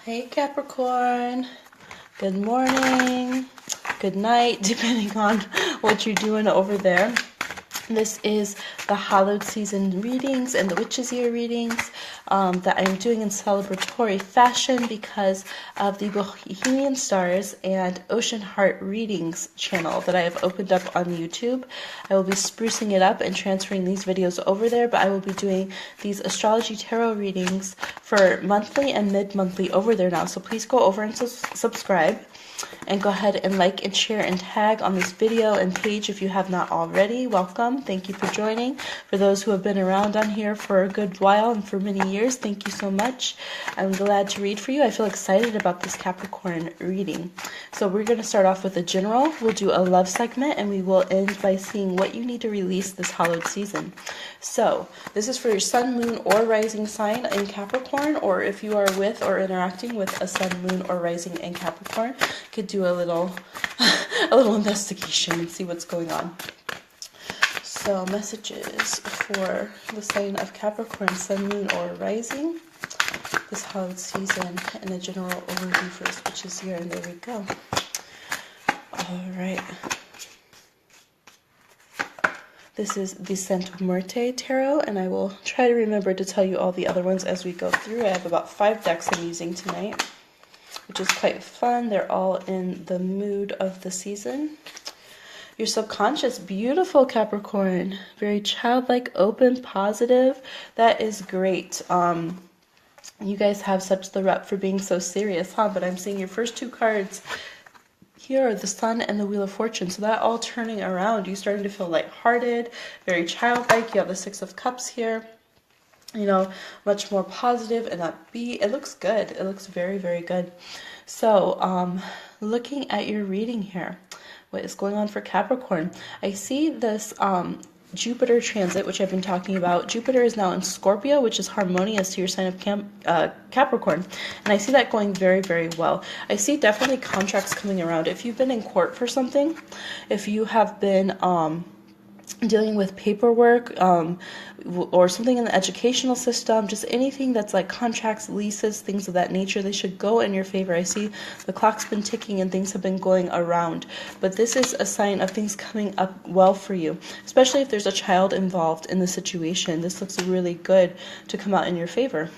Hey Capricorn, good morning, good night, depending on what you're doing over there. This is the Hallowed season readings and the Witches Year readings that I'm doing in celebratory fashion because of the Bohemian Stars and Ocean Heart Readings channel that I have opened up on YouTube. I will be sprucing it up and transferring these videos over there, but I will be doing these astrology tarot readings for monthly and mid-monthly over there now. So please go over and subscribe. And go ahead and like and share and tag on this video and page if you have not already. Welcome. Thank you for joining. For those who have been around on here for a good while and for many years, thank you so much. I'm glad to read for you. I feel excited about this Capricorn reading. So we're going to start off with a general. We'll do a love segment and we will end by seeing what you need to release this hallowed season. So this is for your sun, moon, or rising sign in Capricorn, or if you are with or interacting with a sun, moon, or rising in Capricorn, could do a little investigation and see what's going on. So messages for the sign of Capricorn, sun, moon, or rising this hallowed season, and a general overview for this witches year. And there we go. All right. This is the Saint Muerte Tarot, and I will try to remember to tell you all the other ones as we go through. I have about 5 decks I'm using tonight, which is quite fun. They're all in the mood of the season. Your subconscious, beautiful Capricorn. Very childlike, open, positive. That is great. You guys have such the rep for being so serious, huh? But I'm seeing your first 2 cards here are the Sun and the Wheel of Fortune. So that all turning around, you starting to feel lighthearted, very childlike. You have the 6 of Cups here. You know, much more positive and upbeat. It looks good. It looks very, very good. So, looking at your reading here, what is going on for Capricorn? I see this Jupiter transit, which I've been talking about. Jupiter is now in Scorpio, which is harmonious to your sign of Capricorn. And I see that going very, very well. I see definitely contracts coming around. If you've been in court for something, if you have been dealing with paperwork or something in the educational system, just anything that's like contracts, leases, things of that nature, they should go in your favor. I see the clock's been ticking and things have been going around, but this is a sign of things coming up well for you, especially if there's a child involved in the situation. This looks really good to come out in your favor.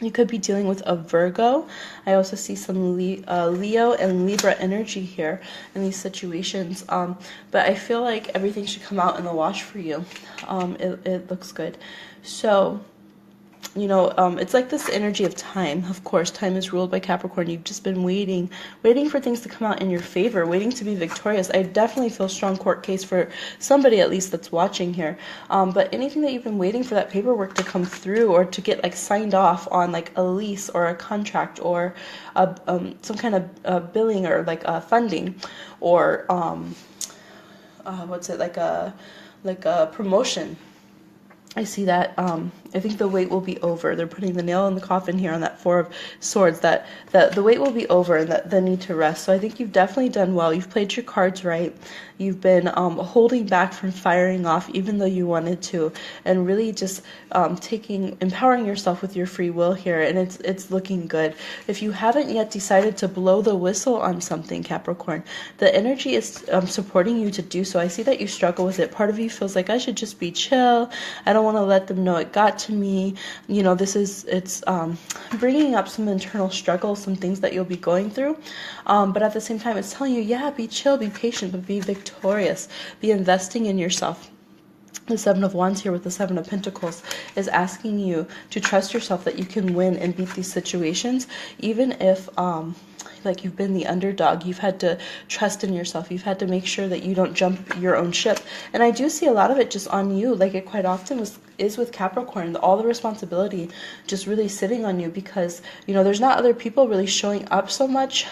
You could be dealing with a Virgo. I also see some Leo and Libra energy here in these situations. But I feel like everything should come out in the wash for you. It looks good. So, you know, it's like this energy of time. Of course, time is ruled by Capricorn. You've just been waiting for things to come out in your favor, waiting to be victorious. I definitely feel a strong court case for somebody at least that's watching here. But anything that you've been waiting for that paperwork to come through or to get like signed off on, like a lease or a contract or some kind of billing or like funding or like a promotion. I see that. I think the wait will be over. They're putting the nail in the coffin here on that 4 of Swords, that the wait will be over and that the need to rest. So I think you've definitely done well. You've played your cards right. You've been holding back from firing off even though you wanted to, and really just empowering yourself with your free will here, and it's looking good. If you haven't yet decided to blow the whistle on something, Capricorn, the energy is supporting you to do so. I see that you struggle with it. Part of you feels like I should just be chill. I don't want to let them know it got to me. You know, it's bringing up some internal struggles, some things that you'll be going through. But at the same time, it's telling you, yeah, be chill, be patient, but be victorious. Be investing in yourself. The 7 of Wands here with the 7 of Pentacles is asking you to trust yourself that you can win and beat these situations, even if like you've been the underdog. You've had to trust in yourself. You've had to make sure that you don't jump your own ship. And I do see a lot of it just on you, like it quite often is with Capricorn, all the responsibility just really sitting on you because, you know, there's not other people really showing up so much.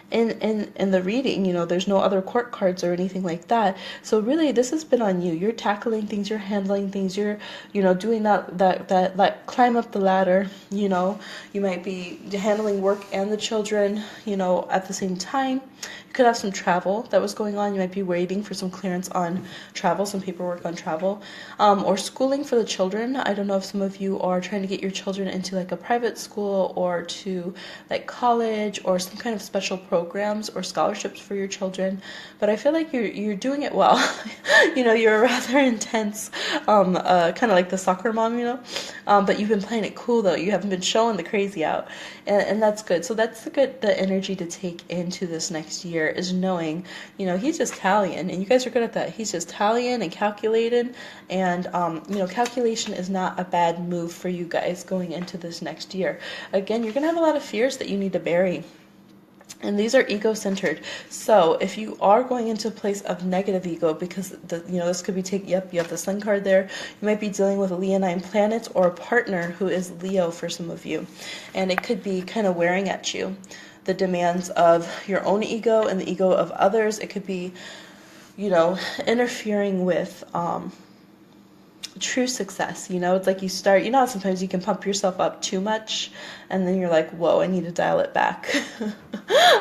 in the reading. You know, there's no other court cards or anything like that. So really, this has been on you. You're tackling things, you're handling things, you're, you know, doing that climb up the ladder. You know, you might be handling work and the children, you know, at the same time. You could have some travel that was going on. You might be waiting for some clearance on travel, some paperwork on travel, or schooling for the children. I don't know if some of you are trying to get your children into like a private school or to like college or some kind of special programs or scholarships for your children, but I feel like you're doing it well. You know, you're rather intense, kind of like the soccer mom, you know, but you've been playing it cool though. You haven't been showing the crazy out, and that's good. So that's the energy to take into this next year, is knowing, you know, he's just Italian, and you guys are good at that. He's just Italian and calculated, and you know, calculation is not a bad move for you guys going into this next year. Again, you're gonna have a lot of fears that you need to bury. And these are ego-centered. So if you are going into a place of negative ego, because you know, this could be yep, you have the Sun card there. You might be dealing with a Leonine planet or a partner who is Leo for some of you, and it could be kind of wearing at you. The demands of your own ego and the ego of others. It could be, you know, interfering with true success. You know, it's like you start, you know, sometimes you can pump yourself up too much and then you're like, whoa, I need to dial it back.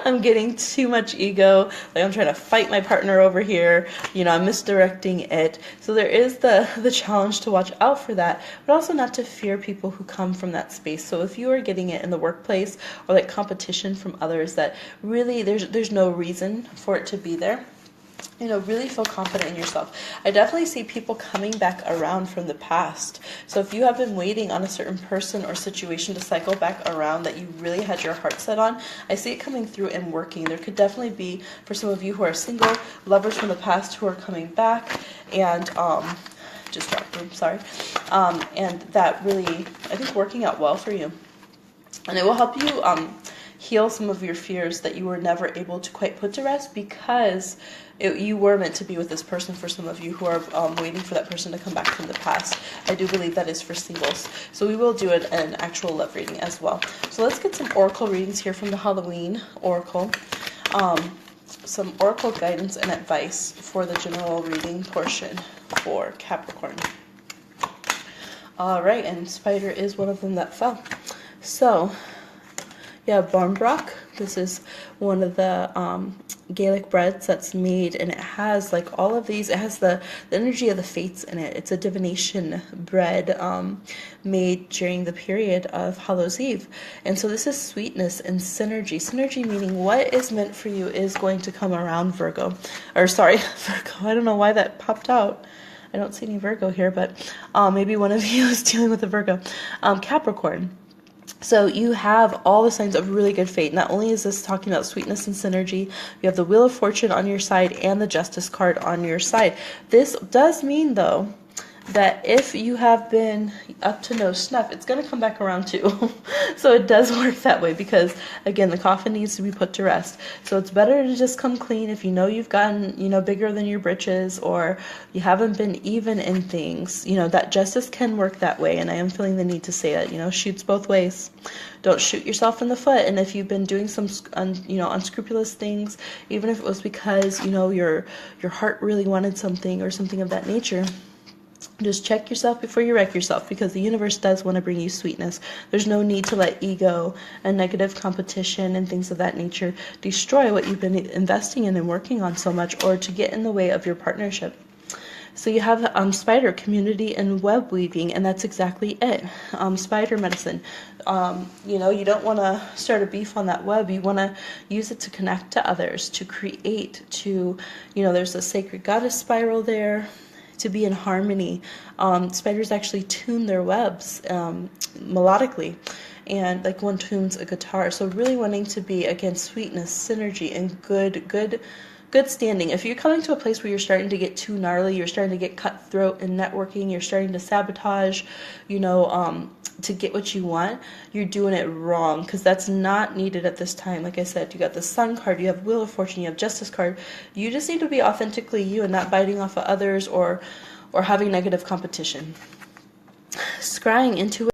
I'm getting too much ego, like I'm trying to fight my partner over here, you know, I'm misdirecting it. So there is the challenge to watch out for that, but also not to fear people who come from that space. So if you are getting it in the workplace or like competition from others that really there's no reason for it to be there, you know, really feel confident in yourself. I definitely see people coming back around from the past. So if you have been waiting on a certain person or situation to cycle back around that you really had your heart set on, I see it coming through and working. There could definitely be, for some of you who are single, lovers from the past who are coming back, and just dropped room, sorry. And that really, I think, working out well for you. And it will help you heal some of your fears that you were never able to quite put to rest, because you were meant to be with this person. For some of you who are waiting for that person to come back from the past, I do believe that is for singles. So we will do an actual love reading as well. So let's get some oracle readings here from the Halloween oracle. Some oracle guidance and advice for the general reading portion for Capricorn. All right, and spider is one of them that fell. So yeah, Barnbrock. This is one of the Gaelic breads that's made, and it has like all of these. It has the energy of the fates in it. It's a divination bread made during the period of Hallows Eve. And so this is sweetness and synergy. Synergy meaning what is meant for you is going to come around, Virgo. Or sorry, Virgo. I don't know why that popped out. I don't see any Virgo here, but maybe one of you is dealing with a Virgo. Capricorn. So you have all the signs of really good fate. Not only is this talking about sweetness and synergy, you have the Wheel of Fortune on your side and the Justice card on your side. This does mean, though, that if you have been up to no snuff, it's going to come back around too. So it does work that way, because again, the coffin needs to be put to rest. So it's better to just come clean if you know you've gotten, you know, bigger than your britches, or you haven't been even in things. You know, that justice can work that way, and I am feeling the need to say that, you know, shoots both ways. Don't shoot yourself in the foot. And if you've been doing some unscrupulous things, even if it was because, you know, your heart really wanted something or something of that nature, just check yourself before you wreck yourself, because the universe does want to bring you sweetness. There's no need to let ego and negative competition and things of that nature destroy what you've been investing in and working on so much, or to get in the way of your partnership. So you have spider, community, and web weaving, and that's exactly it. Spider medicine. You know, you don't want to start a beef on that web. You want to use it to connect to others, to create, to, you know, there's a sacred goddess spiral there, to be in harmony. Spiders actually tune their webs melodically, and like one tunes a guitar. So really wanting to be, again, sweetness, synergy, and good standing. If you're coming to a place where you're starting to get too gnarly, you're starting to get cutthroat in networking, you're starting to sabotage, you know, to get what you want, you're doing it wrong, because that's not needed at this time. Like I said, you got the Sun card, you have Wheel of Fortune, you have Justice card. You just need to be authentically you and not biting off of others or having negative competition. Scrying into